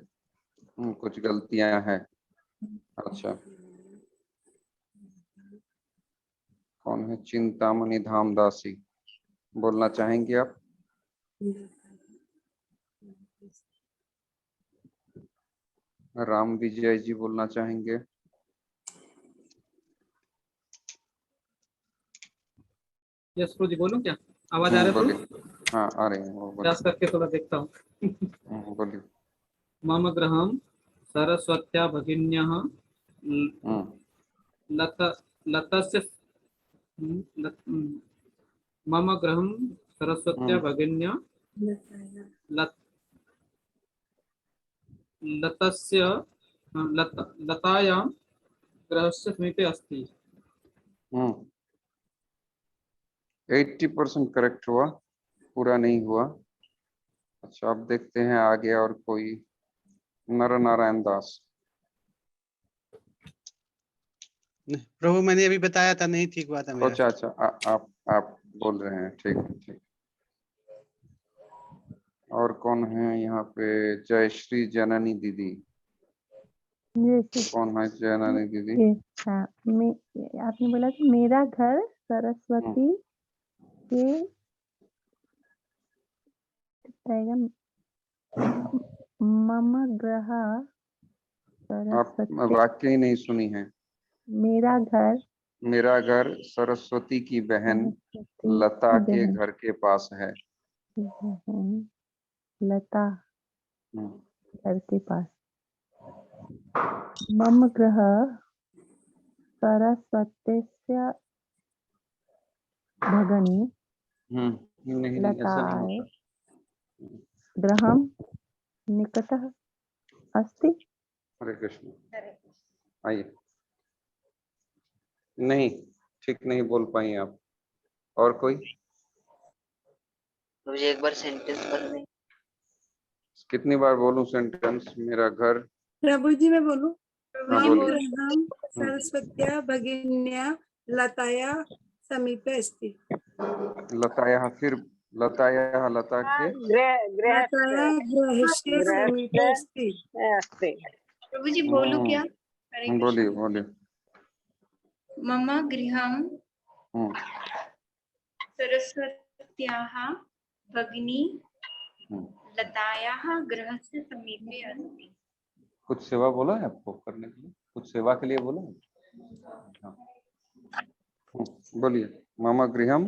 कुछ गलतियां हैं। अच्छा, कौन है? चिंतामणि धामदासी, बोलना चाहेंगे आप? राम विजय जी बोलना चाहेंगे? यस प्रभु जी, बोलूं क्या? आवाज आ रहा है बोलिए। प्रभु? हाँ आ रही है, वो प्रयास करके थोड़ा देखता हूँ। बोलिए। मम गृहं सरस्वत्या भगिन्याः लतस्य मम गृहं सरस्वत्या भगिन्या लतस्य लतायां गृहस्य समीपे अस्ति। 80% करेक्ट हुआ, पूरा नहीं हुआ। अच्छा, अब देखते हैं आगे और कोई। नर नारायण दास। प्रभु मैंने अभी बताया था, नहीं ठीक हुआ था मेरा। अच्छा अच्छा, आप बोल रहे हैं, ठीक है ठीक। और कौन है यहाँ पे? जयश्री जननी दीदी। कौन है जननी दीदी? हाँ, आपने बोला कि मेरा घर सरस्वती के मम ग्रह आप वाक्य ही नहीं सुनी है। मेरा घर सरस्वती की बहन लता के घर के पास है। लता घर के पास। मम गृह सरस्वत्यस्य भगिनी लताय गृहं निकटः अस्ति। हरे कृष्ण। आइए। नहीं, ठीक नहीं बोल पाई आप। और कोई? मुझे एक बार सेंटेंस कर दें। कितनी बार बोलूं सेंटेंस? मेरा घर। प्रभु जी मैं बोलूं? मम बोलिए। गृहं सरस्वत्या भगिन्या लताया समीपे अस्ति। लताया, फिर लताया, लता के लताया गृहस्य समीपे अस्ति। प्रभु जी बोलूं क्या? हरे कृष्ण। बोलिए बोलिए। मम गृहं हम्म, सरस्वत्याः भगिनी हम्म। लतायाः गृहस्य समीपे अस्ति। कुछ सेवा बोला है आपको करने के लिए, कुछ सेवा के लिए बोला है? हाँ। बोलिए। मम गृहम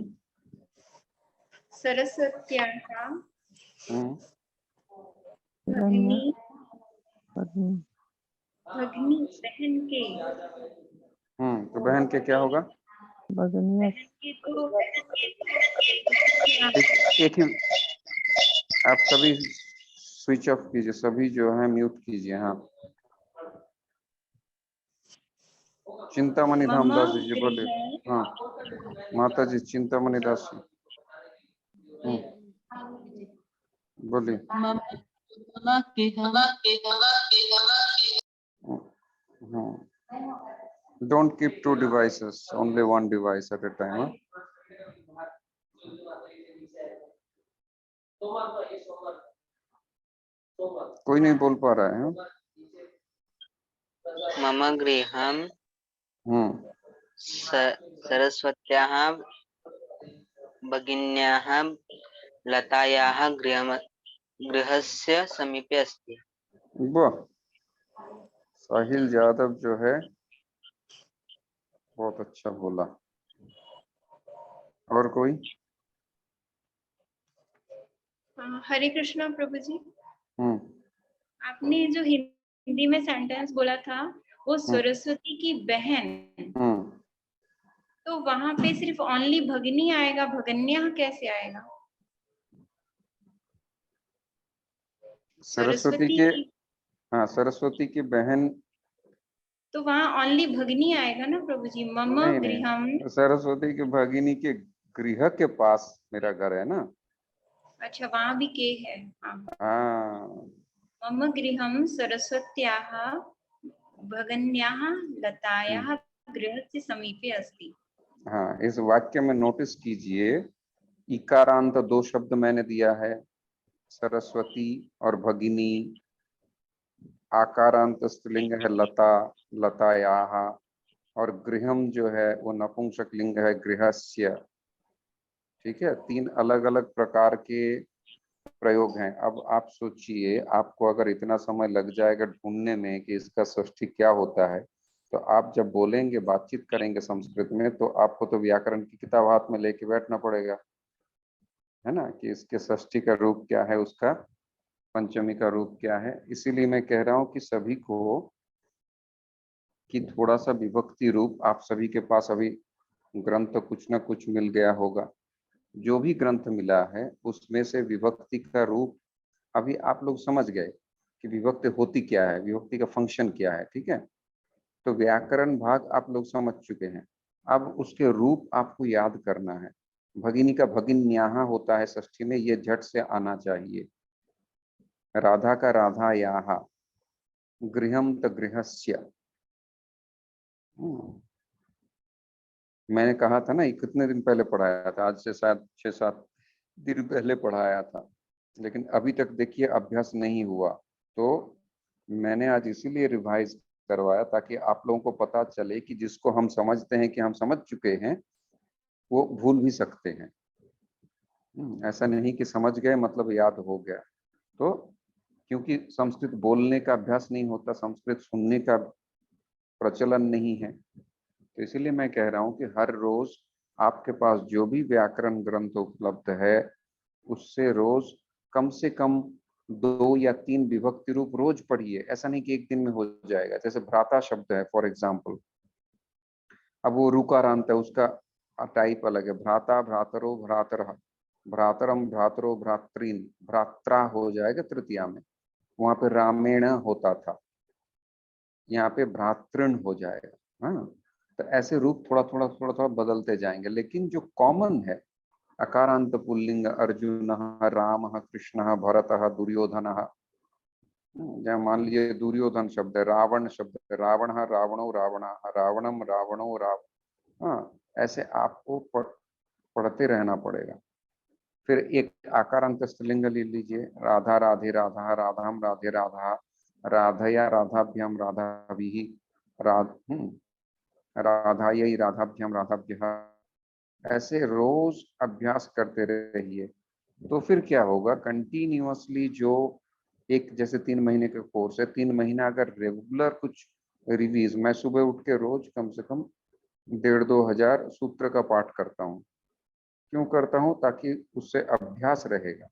सरस्वत्याः हम्म, भगिनी भगिनी भगिनी बहन के तो बहन के क्या होगा? भगिनी बहन के तो एक ही, आप सभी स्विच ऑफ कीजिए, सभी जो है म्यूट कीजिए। हाँ, चिंतामणि मम धामदास जी बोले। गृहे हाँ माता जी, चिंतामणि दास जी बोलिए। Don't keep two devices, only one device at a time. कोई नहीं बोल पा रहा है। मम गृहं सरस्वत्याः भगिन्याः लतायाः गृहस्य समीपे अस्ति। वाह, साहिल यादव जो है बहुत अच्छा बोला। और कोई? हरे कृष्णा प्रभु जी। हम्म, आपने जो हिंदी में सेंटेंस बोला था वो सरस्वती की बहन, तो वहां पे सिर्फ ओनली भगिनी आएगा, भगन्या कैसे आएगा? सरस्वती के, हाँ सरस्वती की बहन, तो वहां ओनली भगिनी आएगा ना प्रभु जी। मम नहीं गृहम, नहीं, सरस्वती की भगिनी के गृह के पास मेरा घर है ना। अच्छा वहां भी के है। हाँ, मम गृहं सरस्वत्याः भगन्याः लतायाः गृहस्य समीपे अस्ति। हाँ, इस वाक्य में नोटिस कीजिए, इकारांत दो शब्द मैंने दिया है, सरस्वती और भगिनी। आकारांत स्त्रीलिंग है लता, लतायाः, और गृहम जो है वो नपुंसक लिंग है, गृहस्य। ठीक है, तीन अलग अलग प्रकार के प्रयोग हैं। अब आप सोचिए, आपको अगर इतना समय लग जाएगा ढूंढने में कि इसका षष्ठी क्या होता है, तो आप जब बोलेंगे, बातचीत करेंगे संस्कृत में, तो आपको तो व्याकरण की किताब हाथ में लेके बैठना पड़ेगा, है ना, कि इसके षष्ठी का रूप क्या है, उसका पंचमी का रूप क्या है। इसीलिए मैं कह रहा हूँ कि सभी को कि थोड़ा सा विभक्ति रूप, आप सभी के पास अभी ग्रंथ कुछ ना कुछ मिल गया होगा। जो भी ग्रंथ मिला है उसमें से विभक्ति का रूप अभी आप लोग समझ गए कि विभक्ति होती क्या है, विभक्ति का फंक्शन क्या है। ठीक है, तो व्याकरण भाग आप लोग समझ चुके हैं। अब उसके रूप आपको याद करना है। भगिनी का भगिन्याः होता है षष्ठी में, ये झट से आना चाहिए। राधा का राधायाः, गृहम त गृहस्य। मैंने कहा था ना, ये कितने दिन पहले पढ़ाया था, आज से शायद 6-7 दिन पहले पढ़ाया था, लेकिन अभी तक देखिए अभ्यास नहीं हुआ। तो मैंने आज इसीलिए रिवाइज करवाया ताकि आप लोगों को पता चले कि जिसको हम समझते हैं कि हम समझ चुके हैं, वो भूल भी सकते हैं। ऐसा नहीं कि समझ गए मतलब याद हो गया। तो क्योंकि संस्कृत बोलने का अभ्यास नहीं होता, संस्कृत सुनने का प्रचलन नहीं है, तो इसीलिए मैं कह रहा हूँ कि हर रोज आपके पास जो भी व्याकरण ग्रंथ उपलब्ध है, उससे रोज कम से कम 2 या 3 विभक्ति रूप रोज पढ़िए। ऐसा नहीं कि एक दिन में हो जाएगा। जैसे भ्राता शब्द है फॉर एग्जाम्पल, अब वो रुकारांत है, उसका टाइप अलग है। भ्राता, भ्रातरो, भ्रातरः, भ्रातरम, भ्रातरो, भ्रातृन, भ्रात्रा हो जाएगा तृतीया में। वहां पे रामेण होता था, यहाँ पे भ्रातृण हो जाएगा। हाँ, तो ऐसे रूप थोड़ा थोड़ा बदलते जाएंगे। लेकिन जो कॉमन है, अकारांत पुल्लिंग, अर्जुन, राम, कृष्ण, भरत, दुर्योधन। जहाँ मान लीजिए दुर्योधन शब्द है, रावण शब्द है, रावण, रावणो, रावणा, रावणम, रावणो, हाँ, ऐसे आपको पढ़ते रहना पड़ेगा। फिर एक आकारांत स्त्रीलिंग ले लीजिए, राधा, राधे, राधा, राधाम, राधे, राधा, राधया, राधाभ्याम, राधाभिः। राधायै राधाभ्याम राधाभ्यः, ऐसे रोज अभ्यास करते रहिए। तो फिर क्या होगा, कंटिन्यूअसली जो एक जैसे 3 महीने का कोर्स है, 3 महीना अगर रेगुलर कुछ रिवीज, मैं सुबह उठ के रोज कम से कम 1,500-2 हजार सूत्र का पाठ करता हूँ। क्यों करता हूँ? ताकि उससे अभ्यास रहेगा।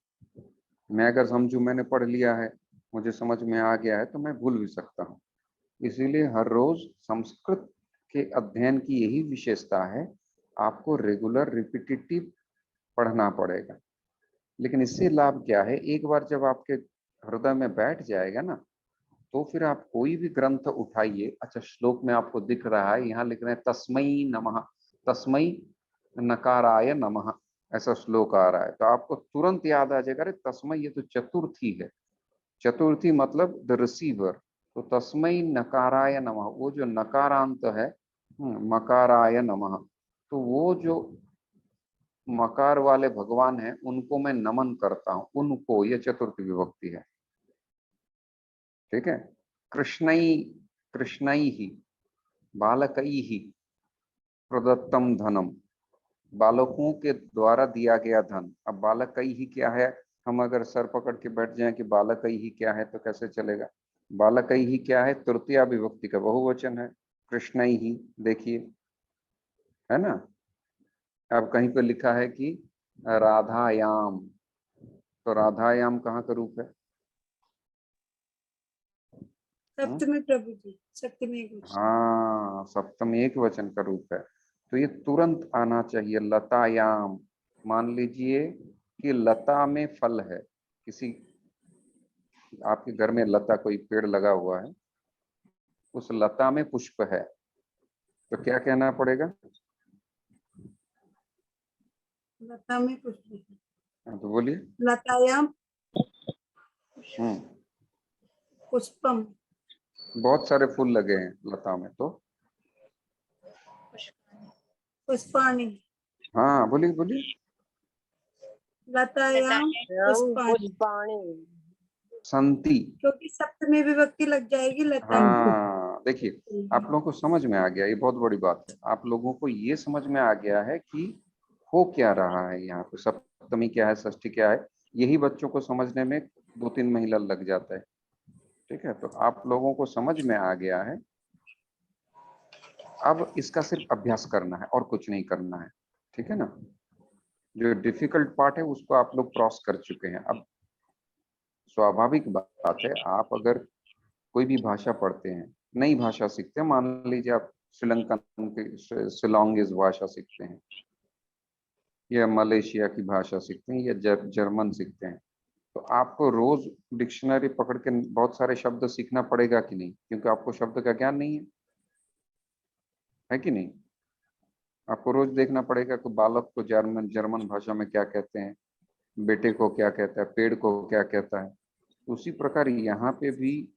मैं अगर समझू मैंने पढ़ लिया है, मुझे समझ में आ गया है, तो मैं भूल भी सकता हूँ। इसीलिए हर रोज संस्कृत के अध्ययन की यही विशेषता है, आपको रेगुलर रिपीटेटिव पढ़ना पड़ेगा। लेकिन इससे लाभ क्या है, एक बार जब आपके हृदय में बैठ जाएगा ना, तो फिर आप कोई भी ग्रंथ उठाइए। अच्छा, श्लोक में आपको दिख रहा है, यहाँ लिख रहे हैं तस्मै नमः, तस्मै नकाराय नमः, ऐसा श्लोक आ रहा है, तो आपको तुरंत याद आ जाएगा, अरे तस्मै ये तो चतुर्थी है, चतुर्थी मतलब द रिसीवर। तो तस्मै नकाराय नमः, वो जो नकारांत है, मकाराय नमः, तो वो जो मकार वाले भगवान है उनको मैं नमन करता हूं, उनको, ये चतुर्थी विभक्ति है। ठीक है। कृष्णई, कृष्णई ही, बालकई ही प्रदत्तम धनम, बालकों के द्वारा दिया गया धन। अब बालकई ही क्या है, हम अगर सर पकड़ के बैठ जाएं कि बालकई ही क्या है तो कैसे चलेगा। बालकई ही क्या है, तृतीया विभक्ति का बहुवचन है, कृष्णई ही, देखिए है ना। अब कहीं पे लिखा है कि राधायाम, तो राधायाम कहाँ का रूप है? सप्तमी प्रभु जी, सप्तमी एक वचन। हाँ, सप्तमी एक वचन का रूप है, तो ये तुरंत आना चाहिए। लतायाम, मान लीजिए कि लता में फल है, किसी आपके घर में लता कोई पेड़ लगा हुआ है, उस लता में पुष्प है, तो क्या कहना पड़ेगा? लता में पुष्प, तो बोलिए। लतायाम हम्म, पुष्पम, बहुत सारे फूल लगे हैं लता में, तो पुष्पाणि, हाँ बोलिए बोलिए। लतायाम पुष्पाणि, पुष्पाणि, संति, क्योंकि सप्तमी विभक्ति लग जाएगी लता में। हाँ देखिए, आप लोगों को समझ में आ गया, ये बहुत बड़ी बात है। आप लोगों को ये समझ में आ गया है कि हो क्या रहा है यहाँ पे, सप्तमी क्या है, षष्ठी क्या है, यही बच्चों को समझने में 2-3 महीना लग जाता है। ठीक है, तो आप लोगों को समझ में आ गया है। अब इसका सिर्फ अभ्यास करना है और कुछ नहीं करना है। ठीक है ना, जो डिफिकल्ट पार्ट है उसको आप लोग क्रॉस कर चुके हैं। अब स्वाभाविक बात है, आप अगर कोई भी भाषा पढ़ते हैं, नई भाषा सीखते हैं, मान लीजिए आप श्रीलंकन की शिलोंगीज भाषा सीखते हैं, या मलेशिया की भाषा सीखते हैं, या जर्मन सीखते हैं, तो आपको रोज डिक्शनरी पकड़ के बहुत सारे शब्द सीखना पड़ेगा कि नहीं? क्योंकि आपको शब्द का ज्ञान नहीं है कि नहीं? आपको रोज देखना पड़ेगा कि बालक को जर्मन भाषा में क्या कहते हैं, बेटे को क्या कहता है, पेड़ को क्या कहता है। उसी प्रकार यहाँ पे भी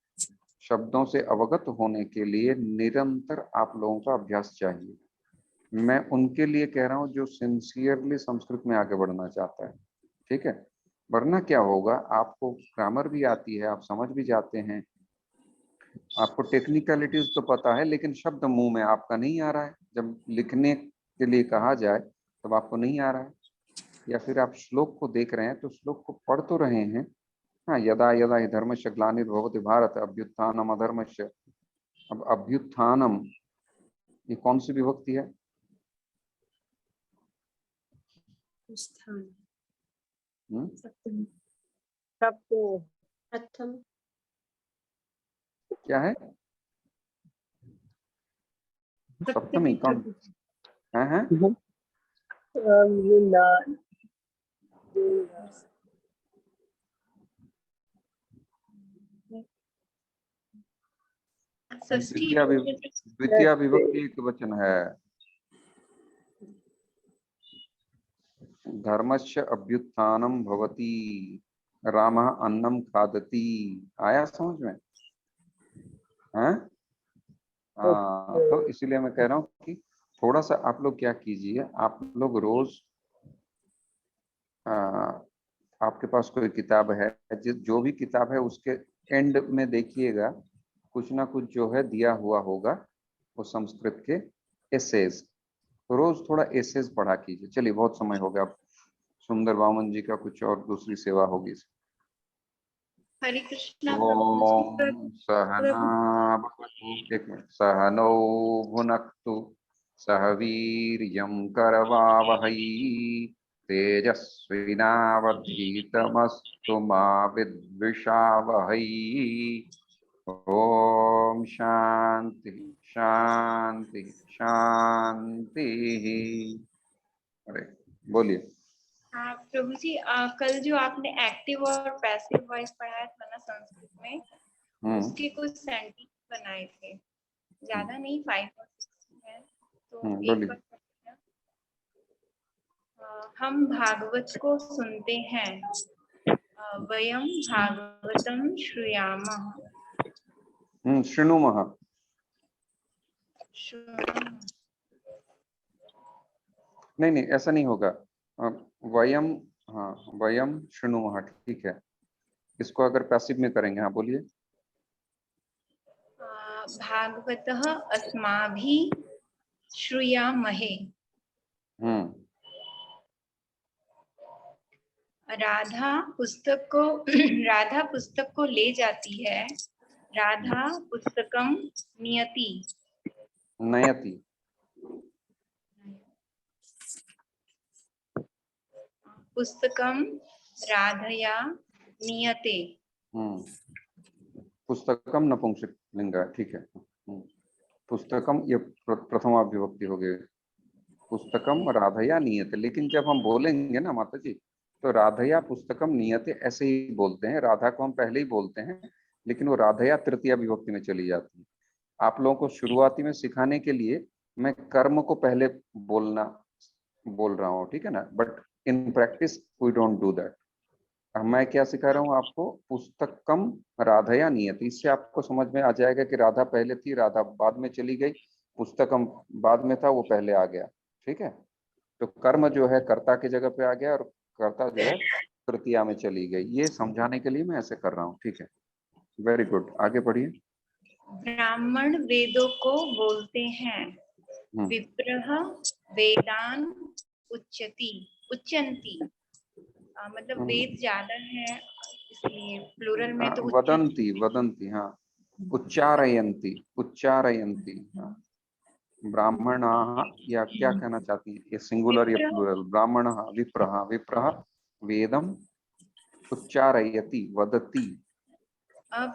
शब्दों से अवगत होने के लिए निरंतर आप लोगों का अभ्यास चाहिए। मैं उनके लिए कह रहा हूँ जो सिंसियरली संस्कृत में आगे बढ़ना चाहता है। ठीक है, वरना क्या होगा, आपको ग्रामर भी आती है, आप समझ भी जाते हैं, आपको टेक्निकलिटीज तो पता है, लेकिन शब्द मुंह में आपका नहीं आ रहा है। जब लिखने के लिए कहा जाए तब आपको नहीं आ रहा है, या फिर आप श्लोक को देख रहे हैं तो श्लोक को पढ़ तो रहे हैं। हाँ, यदा यदा हि धर्मस्य ग्लानिर्भवति भारत अभ्युत्थानम अधर्मस्य। अब अभ्युत्थानम ये कौन सी विभक्ति है? सप्तमी, प्रथम, क्या है? सप्तमी कौन है? द्वितीय विभक्ति एक वचन है। धर्मस्य अभ्युत्थानम भवति, रामः अन्नम खादति। आया समझ में? हाँ, तो इसीलिए मैं कह रहा हूँ कि थोड़ा सा आप लोग क्या कीजिए, आप लोग रोज आपके पास कोई किताब है, जो भी किताब है उसके एंड में देखिएगा कुछ ना कुछ जो है दिया हुआ होगा, वो संस्कृत के एसेज, रोज थोड़ा एसेज पढ़ा कीजिए। चलिए बहुत समय हो गया, सुंदर वामन जी का कुछ और दूसरी सेवा होगी। हरे कृष्णा ओम सहना भवतु, एक मिनट, सहनौ भुनक्तु सह वीर्यं करवावहै तेजस्विनावधीतमस्तु मा विद्विषावहै। ओम शांति शांति शांति। अरे बोलिए। हाँ प्रभु जी, कल जो आपने एक्टिव और पैसिव वॉइस पढ़ाया था ना संस्कृत में, उसके कुछ सेंटेंस बनाए थे, ज्यादा नहीं, 5 और 6 है, तो एक बार हम भागवत को सुनते हैं, वयम भागवतम श्रूयामः। शृणुमः। नहीं ऐसा नहीं होगा, वयम, हाँ वयम शृणुमः, ठीक है। इसको अगर पैसिव में करेंगे, हाँ बोलिए। भागवतः अस्माभिः श्रूयामहे। राधा पुस्तक को ले जाती है, राधा पुस्तकम नियति। नयति। पुस्तकम राधया नियते। पुस्तकम नपुंसकलिंग, ठीक है। पुस्तकम ये प्रथमा विभक्ति हो गई, पुस्तकम राधया नियते। लेकिन जब हम बोलेंगे ना माता जी, तो राधया पुस्तकम नियते ऐसे ही बोलते हैं। राधा को हम पहले ही बोलते हैं, लेकिन वो राधया तृतीया विभक्ति में चली जाती है। आप लोगों को शुरुआती में सिखाने के लिए मैं कर्म को पहले बोल रहा हूँ, ठीक है ना, but in practice we don't do that. मैं क्या सिखा रहा हूँ आपको, पुस्तकम राधया नियति। इससे आपको समझ में आ जाएगा कि राधा पहले थी, राधा बाद में चली गई, पुस्तकम बाद में था, वो पहले आ गया, ठीक है। तो कर्म जो है कर्ता की जगह पे आ गया और कर्ता जो है तृतीया में चली गई। ये समझाने के लिए मैं ऐसे कर रहा हूँ, ठीक है। वेरी गुड, आगे बढ़िए। ब्राह्मण वेदों को बोलते हैं, विप्रह वेदान उच्चंती। मतलब वेद ज्यादा है इसलिए प्लूरल में तो वदंती, हाँ, उच्चारयंती, हाँ। ब्राह्मणाः, या क्या कहना चाहती है, ये सिंगुलर या प्लूरल? ब्राह्मणः, विप्रः वेदम उच्चारयति वदति